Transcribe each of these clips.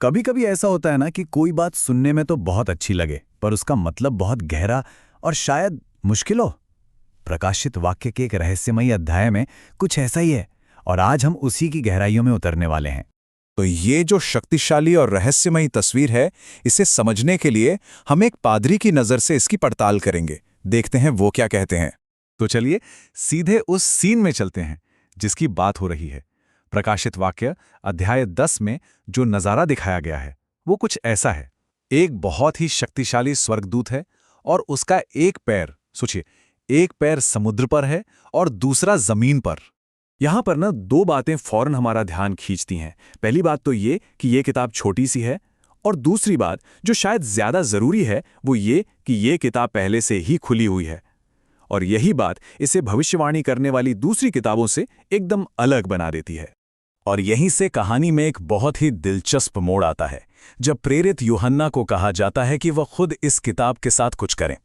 कभी कभी ऐसा होता है ना कि कोई बात सुनने में तो बहुत अच्छी लगे पर उसका मतलब बहुत गहरा और शायद मुश्किल हो। प्रकाशित वाक्य के एक रहस्यमयी अध्याय में कुछ ऐसा ही है और आज हम उसी की गहराइयों में उतरने वाले हैं। तो ये जो शक्तिशाली और रहस्यमयी तस्वीर है, इसे समझने के लिए हम एक पादरी की नज़र से इसकी पड़ताल करेंगे। देखते हैं वो क्या कहते हैं। तो चलिए सीधे उस सीन में चलते हैं जिसकी बात हो रही है। प्रकाशित वाक्य अध्याय 10 में जो नज़ारा दिखाया गया है वो कुछ ऐसा है। एक बहुत ही शक्तिशाली स्वर्गदूत है और उसका एक पैर, सोचिए, एक पैर समुद्र पर है और दूसरा जमीन पर। यहां पर ना दो बातें फौरन हमारा ध्यान खींचती हैं। पहली बात तो ये कि ये किताब छोटी सी है, और दूसरी बात जो शायद ज्यादा जरूरी है वो ये कि ये किताब पहले से ही खुली हुई है। और यही बात इसे भविष्यवाणी करने वाली दूसरी किताबों से एकदम अलग बना देती है। और यहीं से कहानी में एक बहुत ही दिलचस्प मोड़ आता है, जब प्रेरित यूहन्ना को कहा जाता है कि वह खुद इस किताब के साथ कुछ करें।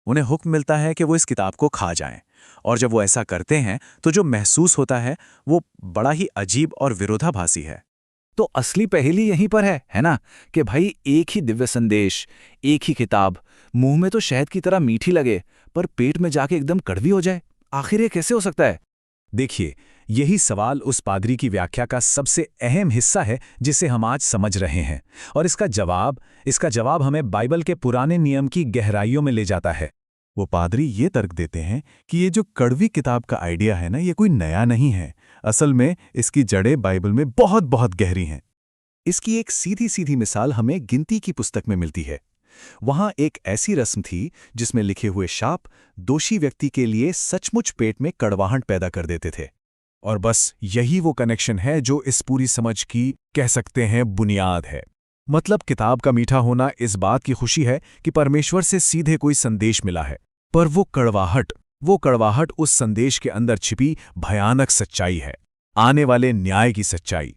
उन्हें हुक्म मिलता है कि वो इस किताब को खा जाएं, और जब वो ऐसा करते हैं तो जो महसूस होता है वो बड़ा ही अजीब और विरोधाभासी है। तो असली पहेली यहीं पर है ना, कि भाई एक ही दिव्य संदेश, एक ही किताब मुंह में तो शहद की तरह मीठी लगे पर पेट में जाके एकदम कड़वी हो जाए। आखिर ये कैसे हो सकता है? देखिए, यही सवाल उस पादरी की व्याख्या का सबसे अहम हिस्सा है जिसे हम आज समझ रहे हैं, और इसका जवाब हमें बाइबल के पुराने नियम की गहराइयों में ले जाता है। वो पादरी ये तर्क देते हैं कि ये जो कड़वी किताब का आइडिया है ना, ये कोई नया नहीं है। असल में इसकी जड़ें बाइबल में बहुत बहुत गहरी हैं। इसकी एक सीधी सीधी मिसाल हमें गिनती की पुस्तक में मिलती है। वहां एक ऐसी रस्म थी जिसमें लिखे हुए शाप दोषी व्यक्ति के लिए सचमुच पेट में कड़वाहट पैदा कर देते थे। और बस यही वो कनेक्शन है जो इस पूरी समझ की, कह सकते हैं, बुनियाद है। मतलब किताब का मीठा होना इस बात की खुशी है कि परमेश्वर से सीधे कोई संदेश मिला है, पर वो कड़वाहट उस संदेश के अंदर छिपी भयानक सच्चाई है, आने वाले न्याय की सच्चाई।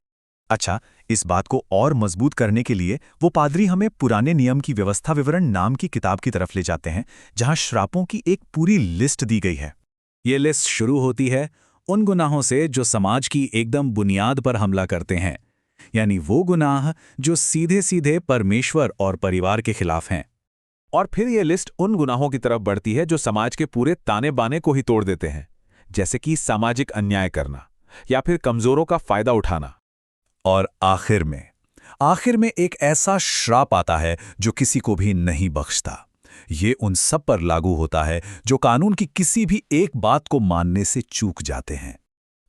अच्छा, इस बात को और मजबूत करने के लिए वो पादरी हमें पुराने नियम की व्यवस्था विवरण नाम की किताब की तरफ ले जाते हैं, जहां श्रापों की एक पूरी लिस्ट दी गई है। ये लिस्ट शुरू होती है उन गुनाहों से जो समाज की एकदम बुनियाद पर हमला करते हैं, यानी वो गुनाह जो सीधे सीधे परमेश्वर और परिवार के खिलाफ हैं। और फिर ये लिस्ट उन गुनाहों की तरफ बढ़ती है जो समाज के पूरे ताने बाने को ही तोड़ देते हैं, जैसे कि सामाजिक अन्याय करना या फिर कमजोरों का फायदा उठाना। और आखिर में एक ऐसा श्राप आता है जो किसी को भी नहीं बख्शता। ये उन सब पर लागू होता है जो कानून की किसी भी एक बात को मानने से चूक जाते हैं।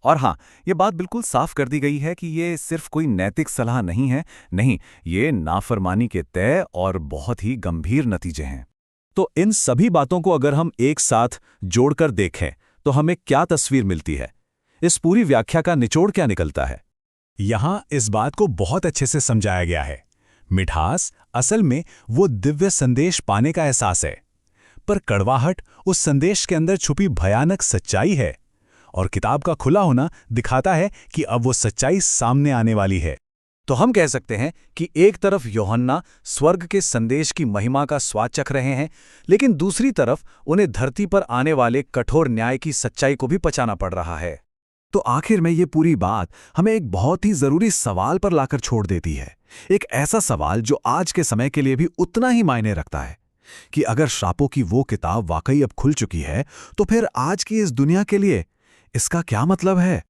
और हाँ, ये बात बिल्कुल साफ कर दी गई है कि ये सिर्फ कोई नैतिक सलाह नहीं है। नहीं, ये नाफरमानी के तय और बहुत ही गंभीर नतीजे हैं। तो इन सभी बातों को अगर हम एक साथ जोड़कर देखें तो हमें क्या तस्वीर मिलती है? इस पूरी व्याख्या का निचोड़ क्या निकलता है? यहां इस बात को बहुत अच्छे से समझाया गया है। मिठास असल में वो दिव्य संदेश पाने का एहसास है, पर कड़वाहट उस संदेश के अंदर छुपी भयानक सच्चाई है। और किताब का खुला होना दिखाता है कि अब वो सच्चाई सामने आने वाली है। तो हम कह सकते हैं कि एक तरफ यूहन्ना स्वर्ग के संदेश की महिमा का स्वाद चख रहे हैं, लेकिन दूसरी तरफ उन्हें धरती पर आने वाले कठोर न्याय की सच्चाई को भी पचाना पड़ रहा है। तो आखिर में ये पूरी बात हमें एक बहुत ही जरूरी सवाल पर लाकर छोड़ देती है। एक ऐसा सवाल जो आज के समय के लिए भी उतना ही मायने रखता है कि अगर श्रापों की वो किताब वाकई अब खुल चुकी है, तो फिर आज की इस दुनिया के लिए इसका क्या मतलब है?